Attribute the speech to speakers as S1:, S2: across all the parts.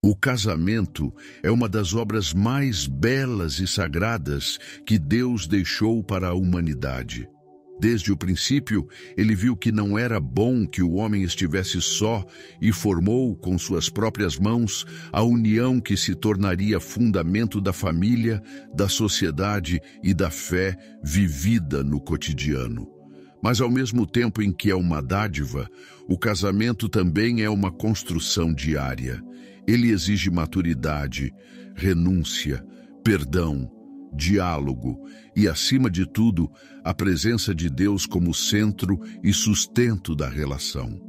S1: O casamento é uma das obras mais belas e sagradas que Deus deixou para a humanidade. Desde o princípio, ele viu que não era bom que o homem estivesse só e formou, com suas próprias mãos, a união que se tornaria fundamento da família, da sociedade e da fé vivida no cotidiano. Mas ao mesmo tempo em que é uma dádiva, o casamento também é uma construção diária. Ele exige maturidade, renúncia, perdão, diálogo e, acima de tudo, a presença de Deus como centro e sustento da relação.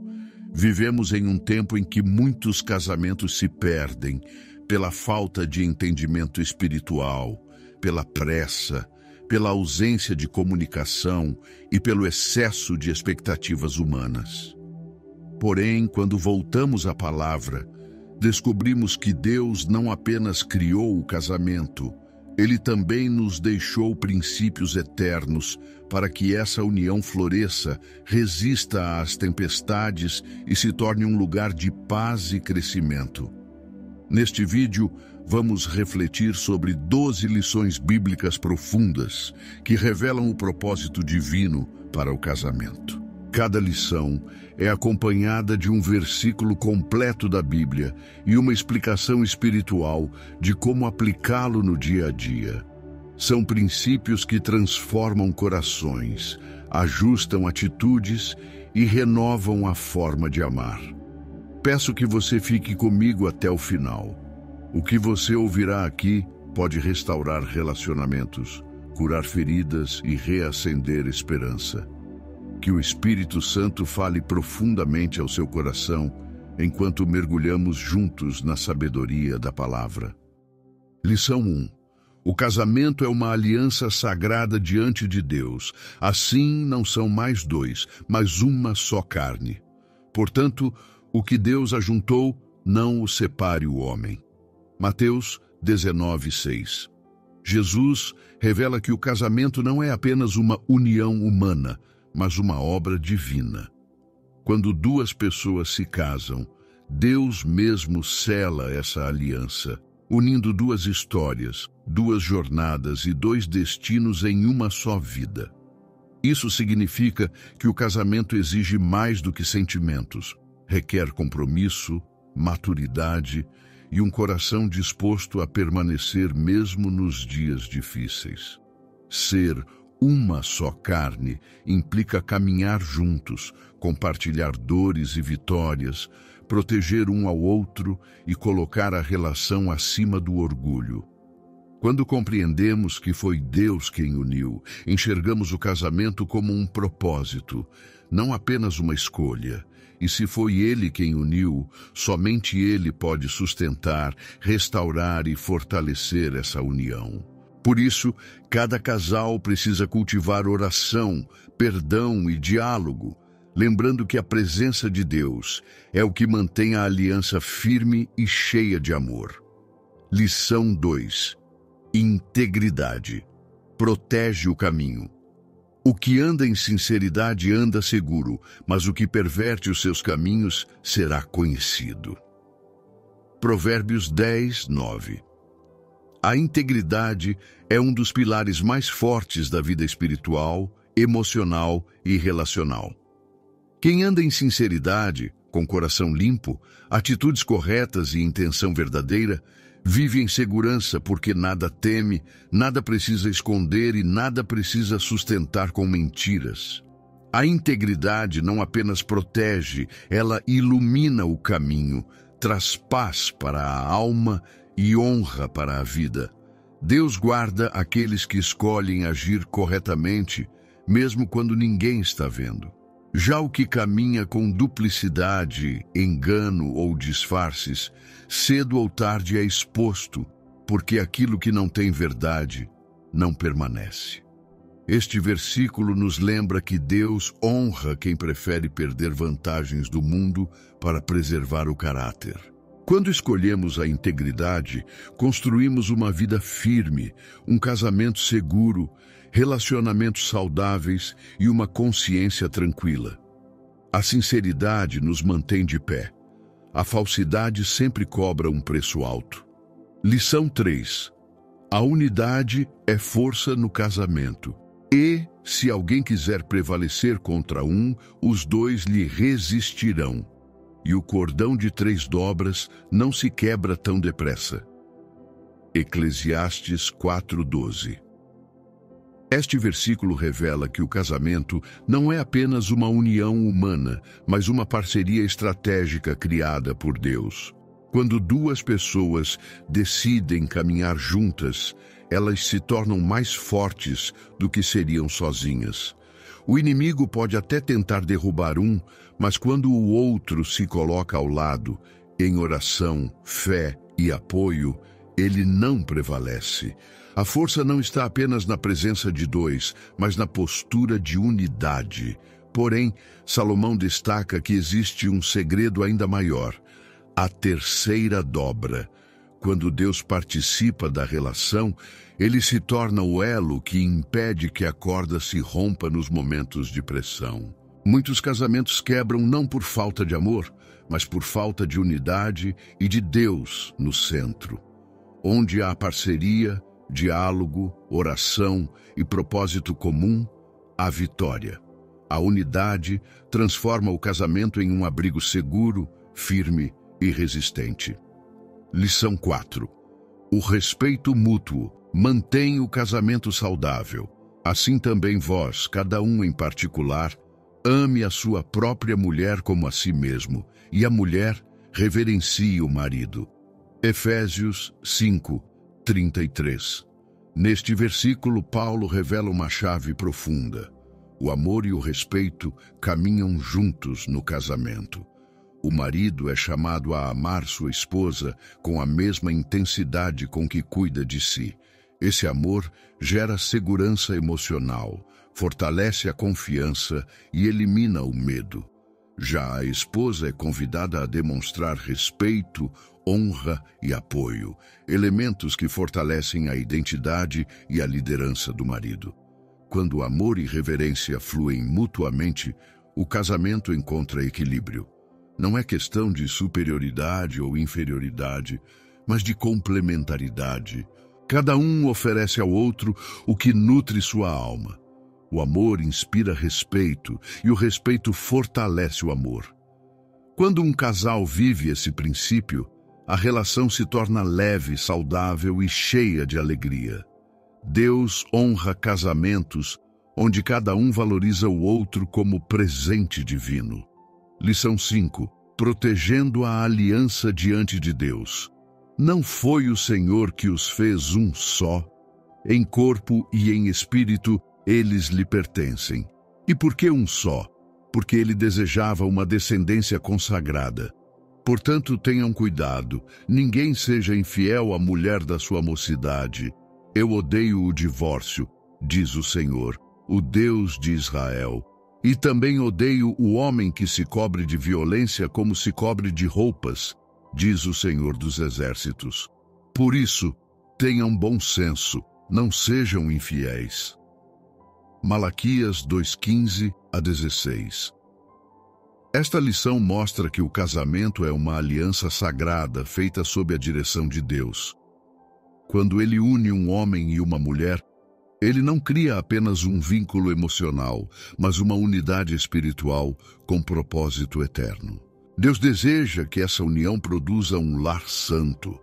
S1: Vivemos em um tempo em que muitos casamentos se perdem pela falta de entendimento espiritual, pela pressa, pela ausência de comunicação e pelo excesso de expectativas humanas. Porém, quando voltamos à palavra, descobrimos que Deus não apenas criou o casamento, Ele também nos deixou princípios eternos para que essa união floresça, resista às tempestades e se torne um lugar de paz e crescimento. Neste vídeo, vamos refletir sobre 12 lições bíblicas profundas que revelam o propósito divino para o casamento. Cada lição é acompanhada de um versículo completo da Bíblia e uma explicação espiritual de como aplicá-lo no dia a dia. São princípios que transformam corações, ajustam atitudes e renovam a forma de amar. Peço que você fique comigo até o final. O que você ouvirá aqui pode restaurar relacionamentos, curar feridas e reacender esperança. Que o Espírito Santo fale profundamente ao seu coração enquanto mergulhamos juntos na sabedoria da palavra. Lição 1. O casamento é uma aliança sagrada diante de Deus. Assim, não são mais dois, mas uma só carne. Portanto, o que Deus ajuntou, não o separe o homem. Mateus 19:6. Jesus revela que o casamento não é apenas uma união humana, mas uma obra divina. Quando duas pessoas se casam, Deus mesmo sela essa aliança, unindo duas histórias, duas jornadas e dois destinos em uma só vida. Isso significa que o casamento exige mais do que sentimentos, requer compromisso, maturidade e um coração disposto a permanecer mesmo nos dias difíceis. Ser uma só carne implica caminhar juntos, compartilhar dores e vitórias, proteger um ao outro e colocar a relação acima do orgulho. Quando compreendemos que foi Deus quem uniu, enxergamos o casamento como um propósito, não apenas uma escolha. E se foi Ele quem uniu, somente Ele pode sustentar, restaurar e fortalecer essa união. Por isso, cada casal precisa cultivar oração, perdão e diálogo, lembrando que a presença de Deus é o que mantém a aliança firme e cheia de amor. Lição 2. Integridade. Protege o caminho. O que anda em sinceridade anda seguro, mas o que perverte os seus caminhos será conhecido. Provérbios 10:9. A integridade é um dos pilares mais fortes da vida espiritual, emocional e relacional. Quem anda em sinceridade, com coração limpo, atitudes corretas e intenção verdadeira, vive em segurança porque nada teme, nada precisa esconder e nada precisa sustentar com mentiras. A integridade não apenas protege, ela ilumina o caminho, traz paz para a alma e honra para a vida. Deus guarda aqueles que escolhem agir corretamente, mesmo quando ninguém está vendo. Já o que caminha com duplicidade, engano ou disfarces, cedo ou tarde é exposto, porque aquilo que não tem verdade não permanece. Este versículo nos lembra que Deus honra quem prefere perder vantagens do mundo para preservar o caráter. Quando escolhemos a integridade, construímos uma vida firme, um casamento seguro, relacionamentos saudáveis e uma consciência tranquila. A sinceridade nos mantém de pé. A falsidade sempre cobra um preço alto. Lição 3. A unidade é força no casamento. E, se alguém quiser prevalecer contra um, os dois lhe resistirão. E o cordão de 3 dobras não se quebra tão depressa. Eclesiastes 4:12. Este versículo revela que o casamento não é apenas uma união humana, mas uma parceria estratégica criada por Deus. Quando 2 pessoas decidem caminhar juntas, elas se tornam mais fortes do que seriam sozinhas. O inimigo pode até tentar derrubar um, mas quando o outro se coloca ao lado, em oração, fé e apoio, ele não prevalece. A força não está apenas na presença de 2, mas na postura de unidade. Porém, Salomão destaca que existe um segredo ainda maior: a 3ª dobra. Quando Deus participa da relação, ele se torna o elo que impede que a corda se rompa nos momentos de pressão. Muitos casamentos quebram não por falta de amor, mas por falta de unidade e de Deus no centro. Onde há parceria, diálogo, oração e propósito comum, há vitória. A unidade transforma o casamento em um abrigo seguro, firme e resistente. Lição 4. O respeito mútuo mantém o casamento saudável. Assim também vós, cada um em particular, ame a sua própria mulher como a si mesmo, e a mulher reverencie o marido. Efésios 5:33. Neste versículo, Paulo revela uma chave profunda. O amor e o respeito caminham juntos no casamento. O marido é chamado a amar sua esposa com a mesma intensidade com que cuida de si. Esse amor gera segurança emocional, fortalece a confiança e elimina o medo. Já a esposa é convidada a demonstrar respeito, honra e apoio, elementos que fortalecem a identidade e a liderança do marido. Quando amor e reverência fluem mutuamente, o casamento encontra equilíbrio. Não é questão de superioridade ou inferioridade, mas de complementaridade. Cada um oferece ao outro o que nutre sua alma. O amor inspira respeito e o respeito fortalece o amor. Quando um casal vive esse princípio, a relação se torna leve, saudável e cheia de alegria. Deus honra casamentos onde cada um valoriza o outro como presente divino. Lição 5. Protegendo a aliança diante de Deus. Não foi o Senhor que os fez um só? Em corpo e em espírito, eles lhe pertencem. E por que um só? Porque ele desejava uma descendência consagrada. Portanto, tenham cuidado, ninguém seja infiel à mulher da sua mocidade. Eu odeio o divórcio, diz o Senhor, o Deus de Israel. E também odeio o homem que se cobre de violência como se cobre de roupas, diz o Senhor dos Exércitos. Por isso, tenham bom senso, não sejam infiéis. Malaquias 2:15-16. Esta lição mostra que o casamento é uma aliança sagrada feita sob a direção de Deus. Quando ele une um homem e uma mulher, ele não cria apenas um vínculo emocional, mas uma unidade espiritual com propósito eterno. Deus deseja que essa união produza um lar santo,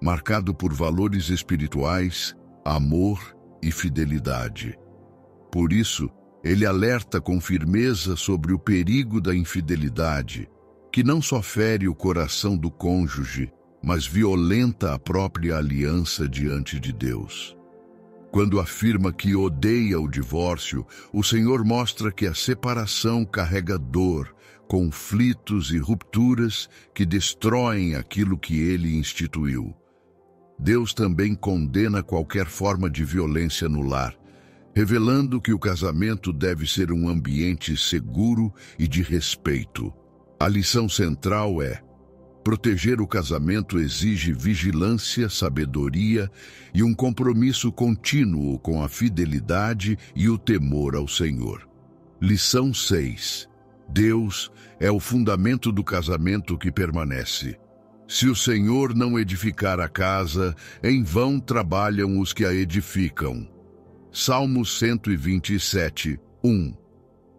S1: marcado por valores espirituais, amor e fidelidade. Por isso, ele alerta com firmeza sobre o perigo da infidelidade, que não só fere o coração do cônjuge, mas violenta a própria aliança diante de Deus. Quando afirma que odeia o divórcio, o Senhor mostra que a separação carrega dor, conflitos e rupturas que destroem aquilo que ele instituiu. Deus também condena qualquer forma de violência no lar, revelando que o casamento deve ser um ambiente seguro e de respeito. A lição central é: proteger o casamento exige vigilância, sabedoria e um compromisso contínuo com a fidelidade e o temor ao Senhor. Lição 6. Deus é o fundamento do casamento que permanece. Se o Senhor não edificar a casa, em vão trabalham os que a edificam. Salmo 127, 1.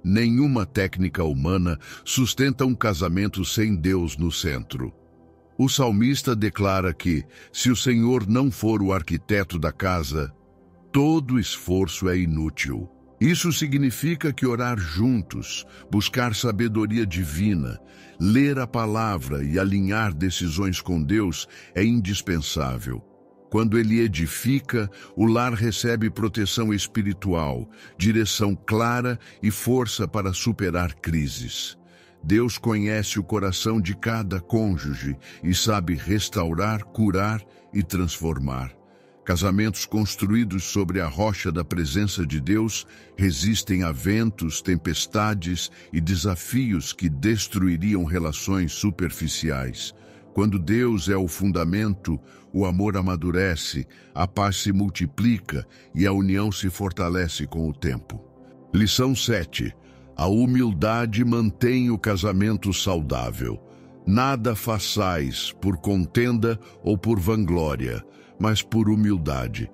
S1: Nenhuma técnica humana sustenta um casamento sem Deus no centro. O salmista declara que, se o Senhor não for o arquiteto da casa, todo esforço é inútil. Isso significa que orar juntos, buscar sabedoria divina, ler a palavra e alinhar decisões com Deus é indispensável. Quando ele edifica, o lar recebe proteção espiritual, direção clara e força para superar crises. Deus conhece o coração de cada cônjuge e sabe restaurar, curar e transformar. Casamentos construídos sobre a rocha da presença de Deus resistem a ventos, tempestades e desafios que destruiriam relações superficiais. Quando Deus é o fundamento, o amor amadurece, a paz se multiplica e a união se fortalece com o tempo. Lição 7. A humildade mantém o casamento saudável. Nada façais por contenda ou por vanglória, mas por humildade.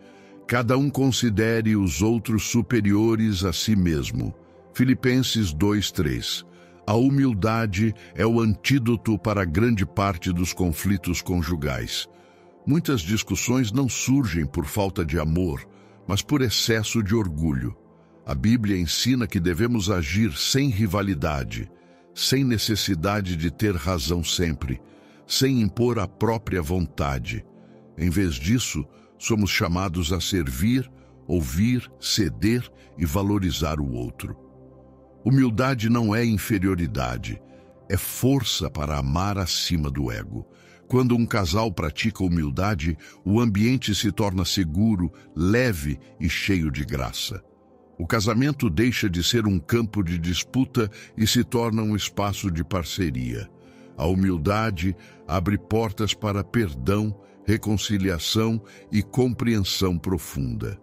S1: Cada um considere os outros superiores a si mesmo. Filipenses 2:3. A humildade é o antídoto para grande parte dos conflitos conjugais. Muitas discussões não surgem por falta de amor, mas por excesso de orgulho. A Bíblia ensina que devemos agir sem rivalidade, sem necessidade de ter razão sempre, sem impor a própria vontade. Em vez disso, somos chamados a servir, ouvir, ceder e valorizar o outro. Humildade não é inferioridade, é força para amar acima do ego. Quando um casal pratica humildade, o ambiente se torna seguro, leve e cheio de graça. O casamento deixa de ser um campo de disputa e se torna um espaço de parceria. A humildade abre portas para perdão, reconciliação e compreensão profunda.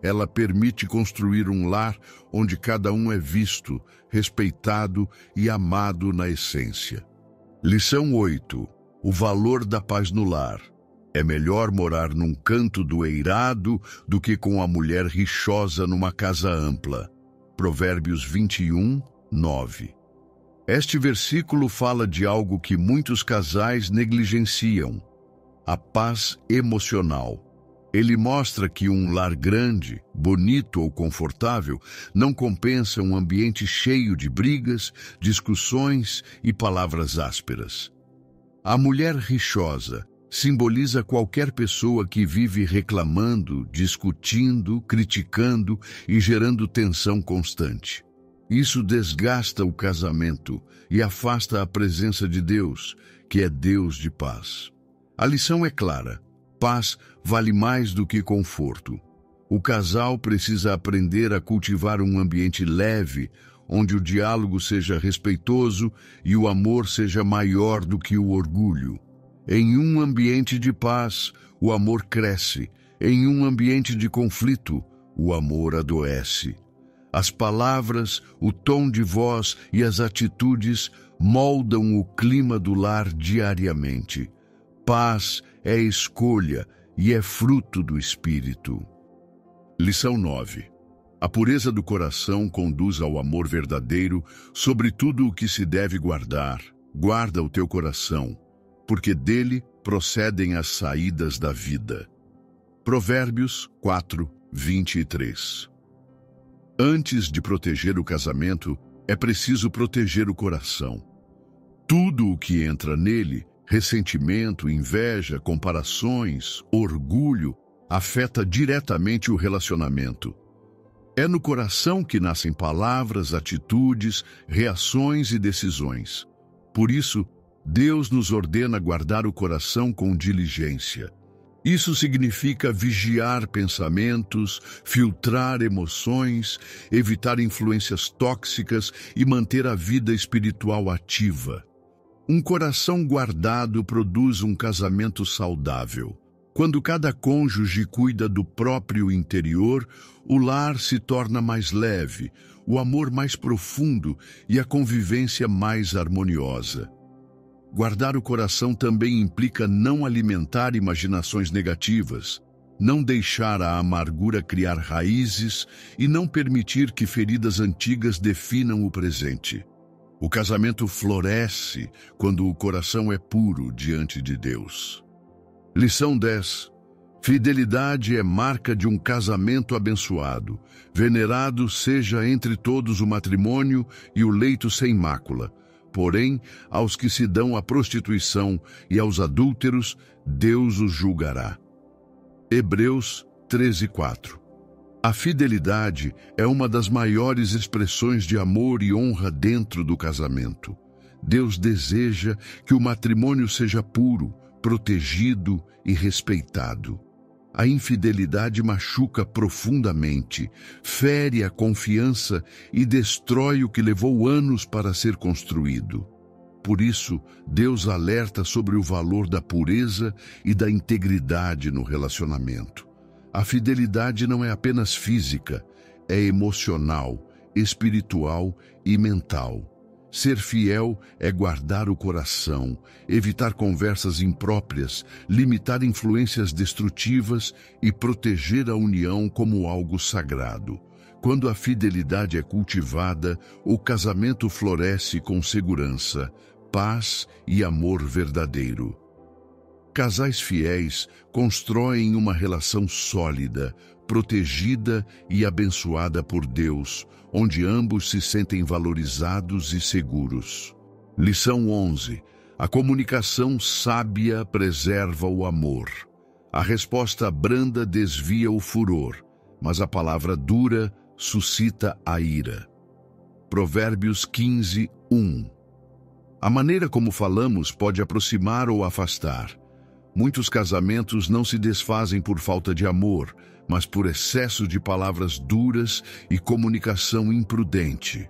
S1: Ela permite construir um lar onde cada um é visto, respeitado e amado na essência. Lição 8. O valor da paz no lar. É melhor morar num canto do eirado do que com a mulher rixosa numa casa ampla. Provérbios 21, 9. Este versículo fala de algo que muitos casais negligenciam: a paz emocional. Ele mostra que um lar grande, bonito ou confortável não compensa um ambiente cheio de brigas, discussões e palavras ásperas. A mulher rixosa simboliza qualquer pessoa que vive reclamando, discutindo, criticando e gerando tensão constante. Isso desgasta o casamento e afasta a presença de Deus, que é Deus de paz. A lição é clara: paz vale mais do que conforto. O casal precisa aprender a cultivar um ambiente leve, onde o diálogo seja respeitoso e o amor seja maior do que o orgulho. Em um ambiente de paz, o amor cresce. Em um ambiente de conflito, o amor adoece. As palavras, o tom de voz e as atitudes moldam o clima do lar diariamente. Paz é escolha e é fruto do Espírito. Lição 9. A pureza do coração conduz ao amor verdadeiro sobre tudo o que se deve guardar. Guarda o teu coração, porque dele procedem as saídas da vida. Provérbios 4, 23. Antes de proteger o casamento, é preciso proteger o coração. Tudo o que entra nele, ressentimento, inveja, comparações, orgulho, afeta diretamente o relacionamento. É no coração que nascem palavras, atitudes, reações e decisões. Por isso, Deus nos ordena guardar o coração com diligência. Isso significa vigiar pensamentos, filtrar emoções, evitar influências tóxicas e manter a vida espiritual ativa. Um coração guardado produz um casamento saudável. Quando cada cônjuge cuida do próprio interior, o lar se torna mais leve, o amor mais profundo e a convivência mais harmoniosa. Guardar o coração também implica não alimentar imaginações negativas, não deixar a amargura criar raízes e não permitir que feridas antigas definam o presente. O casamento floresce quando o coração é puro diante de Deus. Lição 10. Fidelidade é marca de um casamento abençoado. Venerado seja entre todos o matrimônio e o leito sem mácula. Porém, aos que se dão à prostituição e aos adúlteros, Deus os julgará. Hebreus 13:4. A fidelidade é uma das maiores expressões de amor e honra dentro do casamento. Deus deseja que o matrimônio seja puro, protegido e respeitado. A infidelidade machuca profundamente, fere a confiança e destrói o que levou anos para ser construído. Por isso, Deus alerta sobre o valor da pureza e da integridade no relacionamento. A fidelidade não é apenas física, é emocional, espiritual e mental. Ser fiel é guardar o coração, evitar conversas impróprias, limitar influências destrutivas e proteger a união como algo sagrado. Quando a fidelidade é cultivada, o casamento floresce com segurança, paz e amor verdadeiro. Casais fiéis constroem uma relação sólida, protegida e abençoada por Deus, onde ambos se sentem valorizados e seguros. Lição 11. A comunicação sábia preserva o amor. A resposta branda desvia o furor, mas a palavra dura suscita a ira. Provérbios 15:1. A maneira como falamos pode aproximar ou afastar. Muitos casamentos não se desfazem por falta de amor, mas por excesso de palavras duras e comunicação imprudente.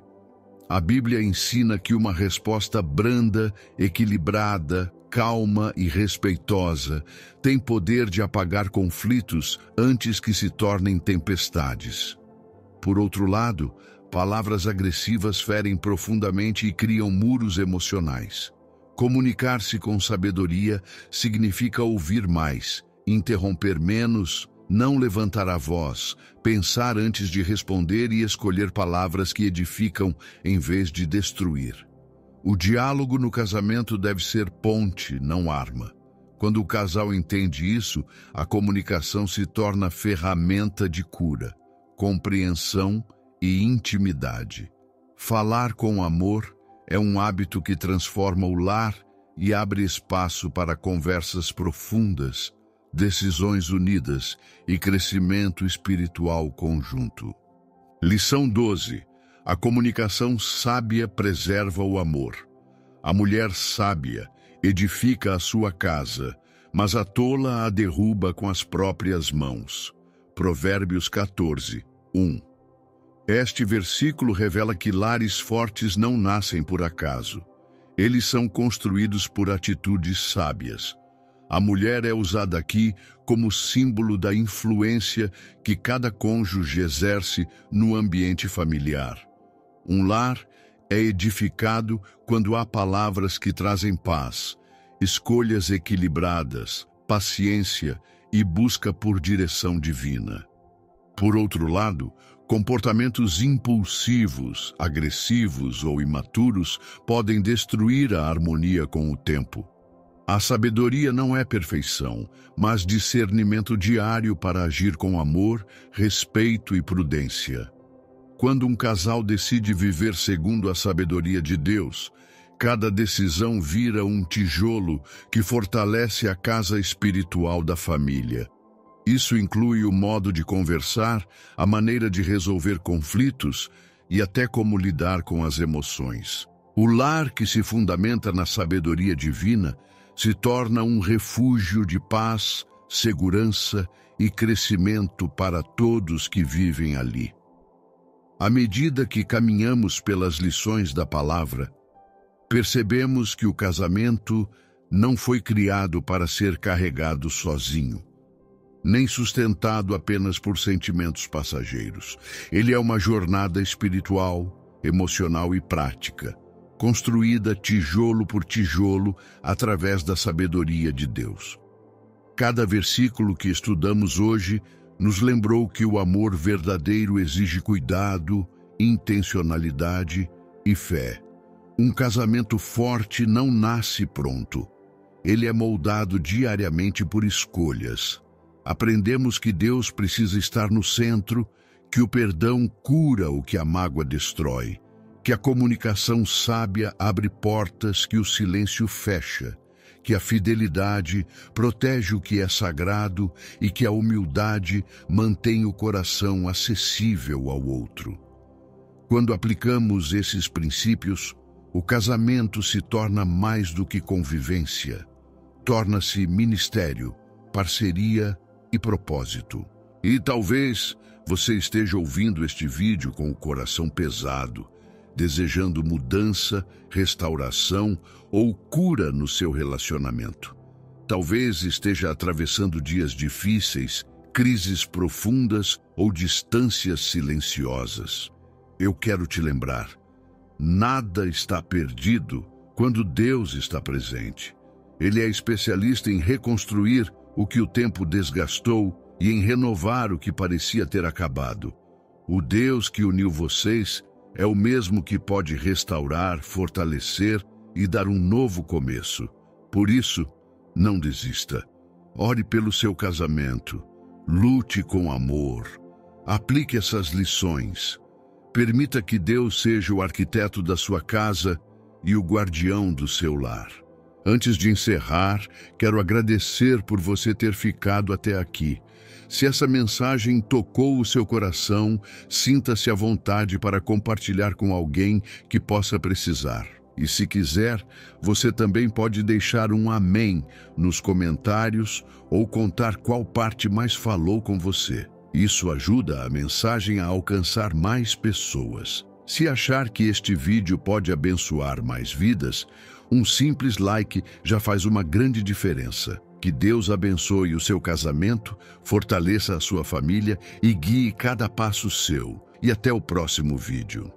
S1: A Bíblia ensina que uma resposta branda, equilibrada, calma e respeitosa tem poder de apagar conflitos antes que se tornem tempestades. Por outro lado, palavras agressivas ferem profundamente e criam muros emocionais. Comunicar-se com sabedoria significa ouvir mais, interromper menos, não levantar a voz, pensar antes de responder e escolher palavras que edificam em vez de destruir. O diálogo no casamento deve ser ponte, não arma. Quando o casal entende isso, a comunicação se torna ferramenta de cura, compreensão e intimidade. Falar com amor é um hábito que transforma o lar e abre espaço para conversas profundas, decisões unidas e crescimento espiritual conjunto. Lição 12. A comunicação sábia preserva o amor. A mulher sábia edifica a sua casa, mas a tola a derruba com as próprias mãos. Provérbios 14:1. Este versículo revela que lares fortes não nascem por acaso. Eles são construídos por atitudes sábias. A mulher é usada aqui como símbolo da influência que cada cônjuge exerce no ambiente familiar. Um lar é edificado quando há palavras que trazem paz, escolhas equilibradas, paciência e busca por direção divina. Por outro lado, comportamentos impulsivos, agressivos ou imaturos podem destruir a harmonia com o tempo. A sabedoria não é perfeição, mas discernimento diário para agir com amor, respeito e prudência. Quando um casal decide viver segundo a sabedoria de Deus, cada decisão vira um tijolo que fortalece a casa espiritual da família. Isso inclui o modo de conversar, a maneira de resolver conflitos e até como lidar com as emoções. O lar que se fundamenta na sabedoria divina se torna um refúgio de paz, segurança e crescimento para todos que vivem ali. À medida que caminhamos pelas lições da palavra, percebemos que o casamento não foi criado para ser carregado sozinho. nem sustentado apenas por sentimentos passageiros. Ele é uma jornada espiritual, emocional e prática, construída tijolo por tijolo através da sabedoria de Deus. Cada versículo que estudamos hoje nos lembrou que o amor verdadeiro exige cuidado, intencionalidade e fé. Um casamento forte não nasce pronto. Ele é moldado diariamente por escolhas. Aprendemos que Deus precisa estar no centro, que o perdão cura o que a mágoa destrói, que a comunicação sábia abre portas que o silêncio fecha, que a fidelidade protege o que é sagrado e que a humildade mantém o coração acessível ao outro. Quando aplicamos esses princípios, o casamento se torna mais do que convivência. Torna-se ministério, parceria e propósito. E talvez você esteja ouvindo este vídeo com o coração pesado, desejando mudança, restauração ou cura no seu relacionamento. Talvez esteja atravessando dias difíceis, crises profundas ou distâncias silenciosas. Eu quero te lembrar, nada está perdido quando Deus está presente. Ele é especialista em reconstruir o que o tempo desgastou e em renovar o que parecia ter acabado. O Deus que uniu vocês é o mesmo que pode restaurar, fortalecer e dar um novo começo. Por isso, não desista. Ore pelo seu casamento. Lute com amor. Aplique essas lições. Permita que Deus seja o arquiteto da sua casa e o guardião do seu lar. Antes de encerrar, quero agradecer por você ter ficado até aqui. Se essa mensagem tocou o seu coração, sinta-se à vontade para compartilhar com alguém que possa precisar. E se quiser, você também pode deixar um amém nos comentários ou contar qual parte mais falou com você. Isso ajuda a mensagem a alcançar mais pessoas. Se achar que este vídeo pode abençoar mais vidas, um simples like já faz uma grande diferença. Que Deus abençoe o seu casamento, fortaleça a sua família e guie cada passo seu. E até o próximo vídeo.